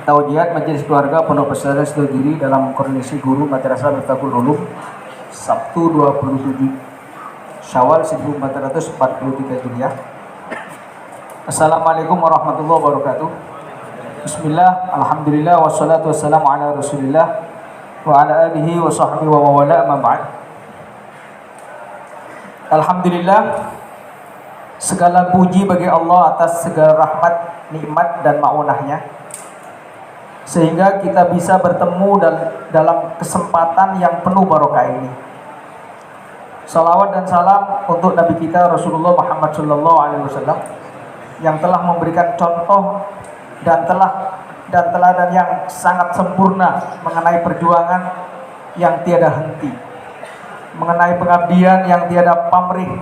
Taujiat Majelis Keluarga Pondok Pesantren Sidogiri dalam kondisi guru Madrasah Miftahul Ulum Sabtu 27 Syawal 1443 Hijriah. Assalamualaikum warahmatullahi wabarakatuh. Bismillah, alhamdulillah, wassalatu wassalamu ala rasulillah wa ala alihi wa sahbihi wa mawala amma ba'd. Alhamdulillah, segala puji bagi Allah atas segala rahmat, nikmat dan ma'unahnya, sehingga kita bisa bertemu dalam kesempatan yang penuh barokah ini. Salawat dan salam untuk Nabi kita Rasulullah Muhammad SAW yang telah memberikan contoh dan teladan yang sangat sempurna mengenai perjuangan yang tiada henti, mengenai pengabdian yang tiada pamrih,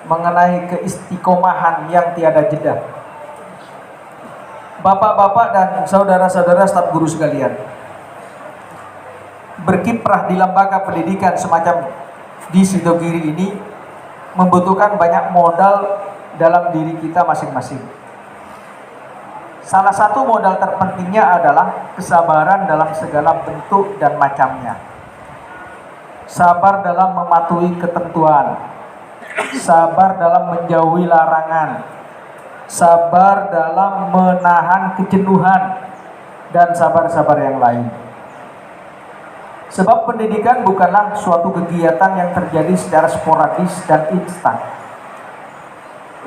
mengenai keistiqomahan yang tiada jeda. Bapak-bapak dan saudara-saudara staf guru sekalian, berkiprah di lembaga pendidikan semacam di Sidogiri ini membutuhkan banyak modal dalam diri kita masing-masing. Salah satu modal terpentingnya adalah kesabaran dalam segala bentuk dan macamnya. Sabar dalam mematuhi ketentuan, sabar dalam menjauhi larangan, sabar dalam menahan kejenuhan, dan sabar-sabar yang lain. Sebab pendidikan bukanlah suatu kegiatan yang terjadi secara sporadis dan instan.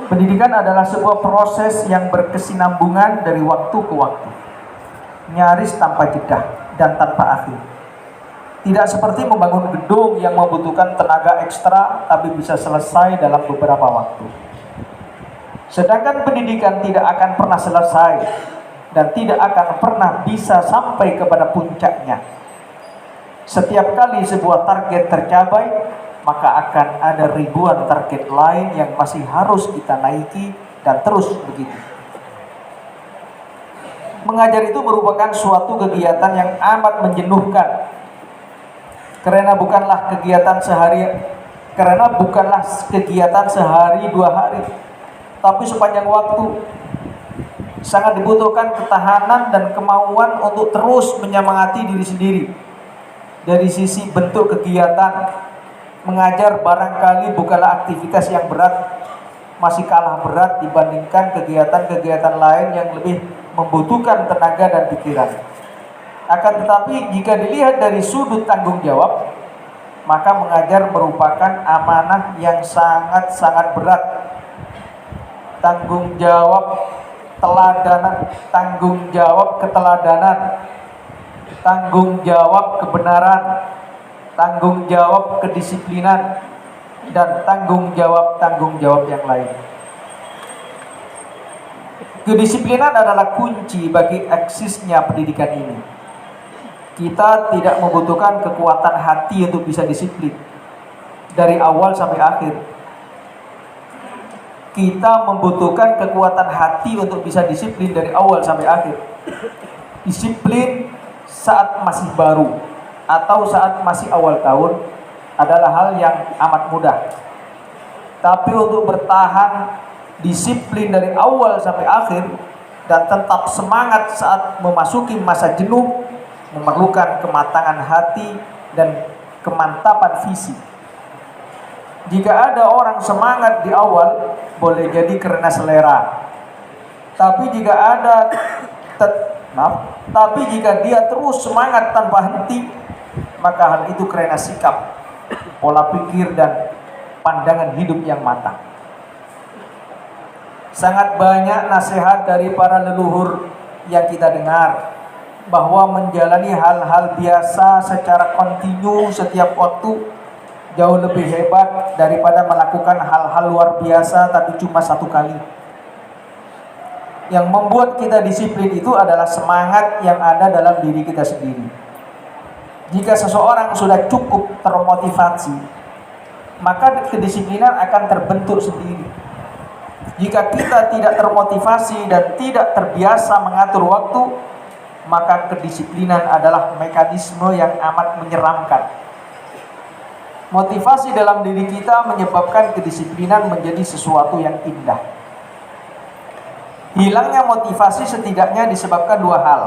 Pendidikan adalah sebuah proses yang berkesinambungan dari waktu ke waktu, nyaris tanpa jeda dan tanpa akhir. Tidak seperti membangun gedung yang membutuhkan tenaga ekstra tapi bisa selesai dalam beberapa waktu. Sedangkan pendidikan tidak akan pernah selesai dan tidak akan pernah bisa sampai kepada puncaknya. Setiap kali sebuah target tercapai, maka akan ada ribuan target lain yang masih harus kita naiki dan terus begitu. Mengajar itu merupakan suatu kegiatan yang amat menjenuhkan, karena bukanlah kegiatan sehari dua hari, tapi sepanjang waktu. Sangat dibutuhkan ketahanan dan kemauan untuk terus menyemangati diri sendiri. Dari sisi bentuk kegiatan, mengajar barangkali bukanlah aktivitas yang berat, masih kalah berat dibandingkan kegiatan-kegiatan lain yang lebih membutuhkan tenaga dan pikiran. Akan tetapi jika dilihat dari sudut tanggung jawab, maka mengajar merupakan amanah yang sangat-sangat berat. Tanggung jawab keteladanan, tanggung jawab kebenaran, tanggung jawab kedisiplinan, dan tanggung jawab yang lain. Kedisiplinan adalah kunci bagi eksisnya pendidikan ini. Kita tidak membutuhkan kekuatan hati untuk bisa disiplin dari awal sampai akhir. Kita membutuhkan kekuatan hati untuk bisa disiplin dari awal sampai akhir. Disiplin saat masih baru atau saat masih awal tahun adalah hal yang amat mudah. Tapi untuk bertahan disiplin dari awal sampai akhir dan tetap semangat saat memasuki masa jenuh memerlukan kematangan hati dan kemantapan visi. Jika ada orang semangat di awal, boleh jadi karena selera. Tapi jika dia terus semangat tanpa henti, maka hal itu karena sikap, pola pikir, dan pandangan hidup yang matang. Sangat banyak nasihat dari para leluhur yang kita dengar, bahwa menjalani hal-hal biasa secara kontinu setiap waktu jauh lebih hebat daripada melakukan hal-hal luar biasa tapi cuma satu kali. Yang membuat kita disiplin itu adalah semangat yang ada dalam diri kita sendiri. Jika seseorang sudah cukup termotivasi, maka kedisiplinan akan terbentuk sendiri. Jika kita tidak termotivasi dan tidak terbiasa mengatur waktu, maka kedisiplinan adalah mekanisme yang amat menyeramkan. Motivasi dalam diri kita menyebabkan kedisiplinan menjadi sesuatu yang indah. Hilangnya motivasi setidaknya disebabkan dua hal.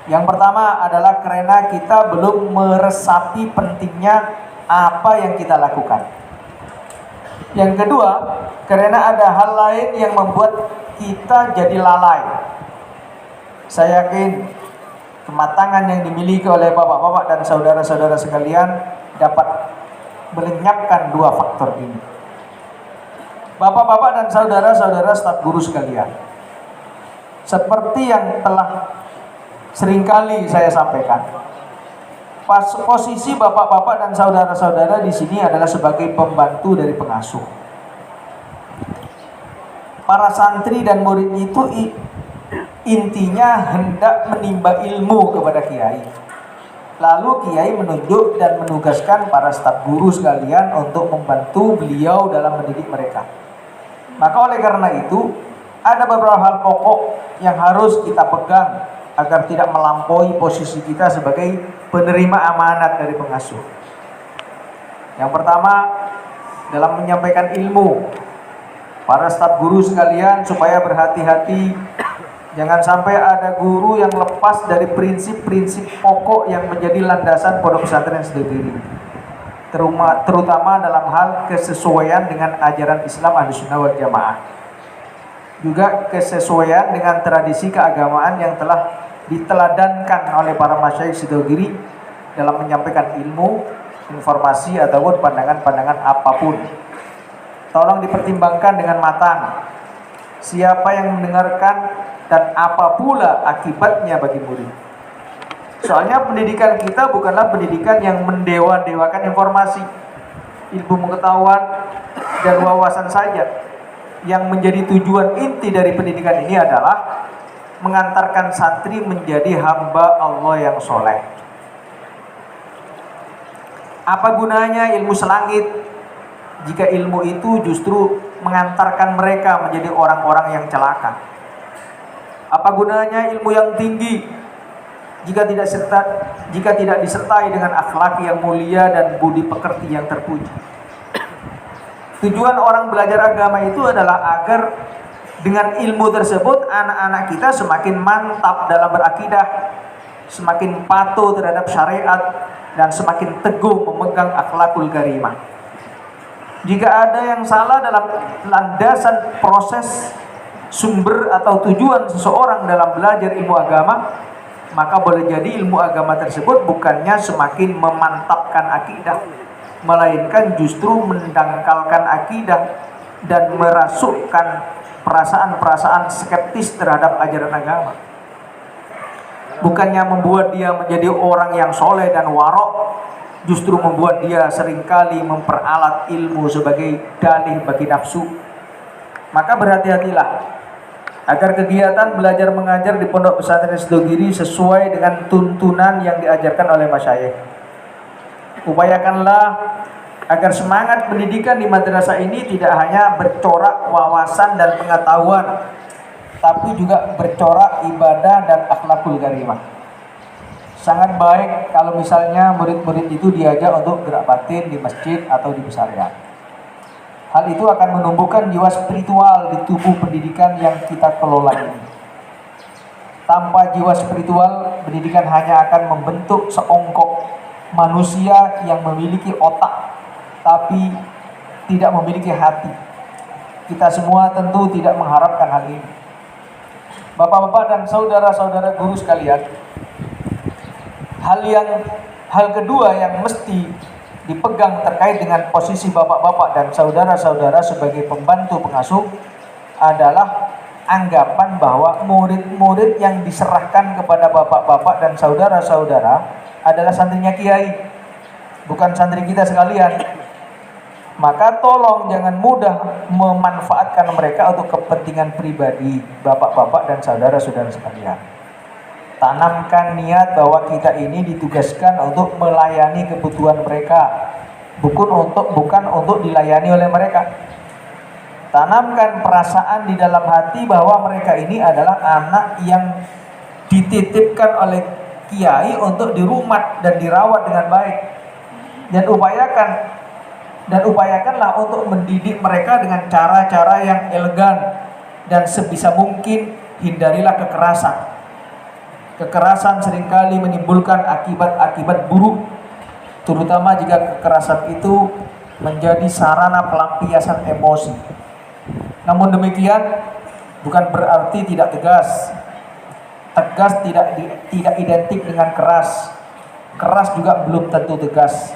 Yang pertama adalah karena kita belum meresapi pentingnya apa yang kita lakukan. Yang kedua, karena ada hal lain yang membuat kita jadi lalai. Saya yakin kematangan yang dimiliki oleh bapak-bapak dan saudara-saudara sekalian dapat melenyapkan dua faktor ini. Bapak-bapak dan saudara-saudara staf guru sekalian, seperti yang telah seringkali saya sampaikan, posisi bapak-bapak dan saudara-saudara di sini adalah sebagai pembantu dari pengasuh. Para santri dan murid itu intinya hendak menimba ilmu kepada kiai. Lalu kiai menunjuk dan menugaskan para staf guru sekalian untuk membantu beliau dalam mendidik mereka. Maka oleh karena itu, ada beberapa hal pokok yang harus kita pegang agar tidak melampaui posisi kita sebagai penerima amanat dari pengasuh. Yang pertama, dalam menyampaikan ilmu, para staf guru sekalian supaya berhati-hati, jangan sampai ada guru yang lepas dari prinsip-prinsip pokok yang menjadi landasan pondok pesantren sendiri, terutama dalam hal kesesuaian dengan ajaran Islam Ahlussunnah wal Jamaah, juga kesesuaian dengan tradisi keagamaan yang telah diteladankan oleh para masyayikh Sidogiri dalam menyampaikan ilmu, informasi ataupun pandangan-pandangan apapun. Tolong dipertimbangkan dengan matang siapa yang mendengarkan dan apa pula akibatnya bagi murid. Soalnya pendidikan kita bukanlah pendidikan yang mendewa-dewakan informasi, ilmu pengetahuan dan wawasan saja. Yang menjadi tujuan inti dari pendidikan ini adalah mengantarkan santri menjadi hamba Allah yang soleh. Apa gunanya ilmu selangit jika ilmu itu justru mengantarkan mereka menjadi orang-orang yang celaka? Apa gunanya ilmu yang tinggi jika tidak disertai dengan akhlak yang mulia dan budi pekerti yang terpuji? Tujuan orang belajar agama itu adalah agar dengan ilmu tersebut anak-anak kita semakin mantap dalam berakidah, semakin patuh terhadap syariat, dan semakin teguh memegang akhlakul karimah. Jika ada yang salah dalam landasan proses sumber atau tujuan seseorang dalam belajar ilmu agama, maka boleh jadi ilmu agama tersebut bukannya semakin memantapkan akidah, melainkan justru mendangkalkan akidah dan merasukkan perasaan-perasaan skeptis terhadap ajaran agama. Bukannya membuat dia menjadi orang yang soleh dan warok, justru membuat dia seringkali memperalat ilmu sebagai dalih bagi nafsu. Maka berhati-hatilah agar kegiatan belajar mengajar di Pondok Pesantren Sidogiri sesuai dengan tuntunan yang diajarkan oleh masyayikh. Upayakanlah agar semangat pendidikan di madrasah ini tidak hanya bercorak wawasan dan pengetahuan, tapi juga bercorak ibadah dan akhlakul karimah. Sangat baik kalau misalnya murid-murid itu diajak untuk gerak batin di masjid atau di pesantren. Hal itu akan menumbuhkan jiwa spiritual di tubuh pendidikan yang kita kelola ini. Tanpa jiwa spiritual, pendidikan hanya akan membentuk seongkok manusia yang memiliki otak tapi tidak memiliki hati. Kita semua tentu tidak mengharapkan hal ini. Bapak-bapak dan saudara-saudara guru sekalian, hal kedua yang mesti dipegang terkait dengan posisi bapak-bapak dan saudara-saudara sebagai pembantu pengasuh adalah anggapan bahwa murid-murid yang diserahkan kepada bapak-bapak dan saudara-saudara adalah santrinya kiai, bukan santri kita sekalian. Maka tolong jangan mudah memanfaatkan mereka untuk kepentingan pribadi bapak-bapak dan saudara-saudara sekalian. Tanamkan niat bahwa kita ini ditugaskan untuk melayani kebutuhan mereka, bukan untuk dilayani oleh mereka. Tanamkan perasaan di dalam hati bahwa mereka ini adalah anak yang dititipkan oleh kiai untuk dirumat dan dirawat dengan baik. Dan upayakanlah untuk mendidik mereka dengan cara-cara yang elegan dan sebisa mungkin hindarilah kekerasan. Kekerasan seringkali menimbulkan akibat-akibat buruk, terutama jika kekerasan itu menjadi sarana pelampiasan emosi. Namun demikian bukan berarti tidak tegas. Tegas tidak identik dengan keras. Keras juga belum tentu tegas.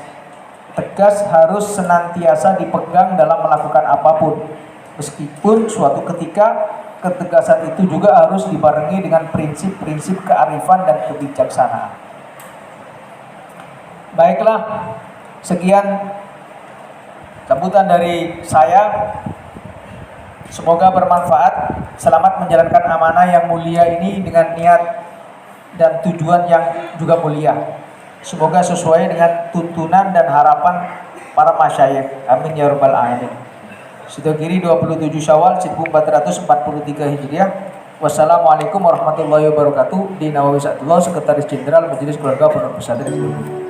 Tegas harus senantiasa dipegang dalam melakukan apapun. Meskipun suatu ketika ketegasan itu juga harus dibarengi dengan prinsip-prinsip kearifan dan kebijaksanaan. Baiklah, sekian sambutan dari saya. Semoga bermanfaat. Selamat menjalankan amanah yang mulia ini dengan niat dan tujuan yang juga mulia. Semoga sesuai dengan tuntunan dan harapan para masyayikh. Amin ya rabbal alamin. Sidogiri 27 Syawal 1443 Hijriah. Wassalamualaikum warahmatullahi wabarakatuh. Di Nawawi Satullah, Sekretaris Jenderal Majelis Keluarga Pondok Pesantren.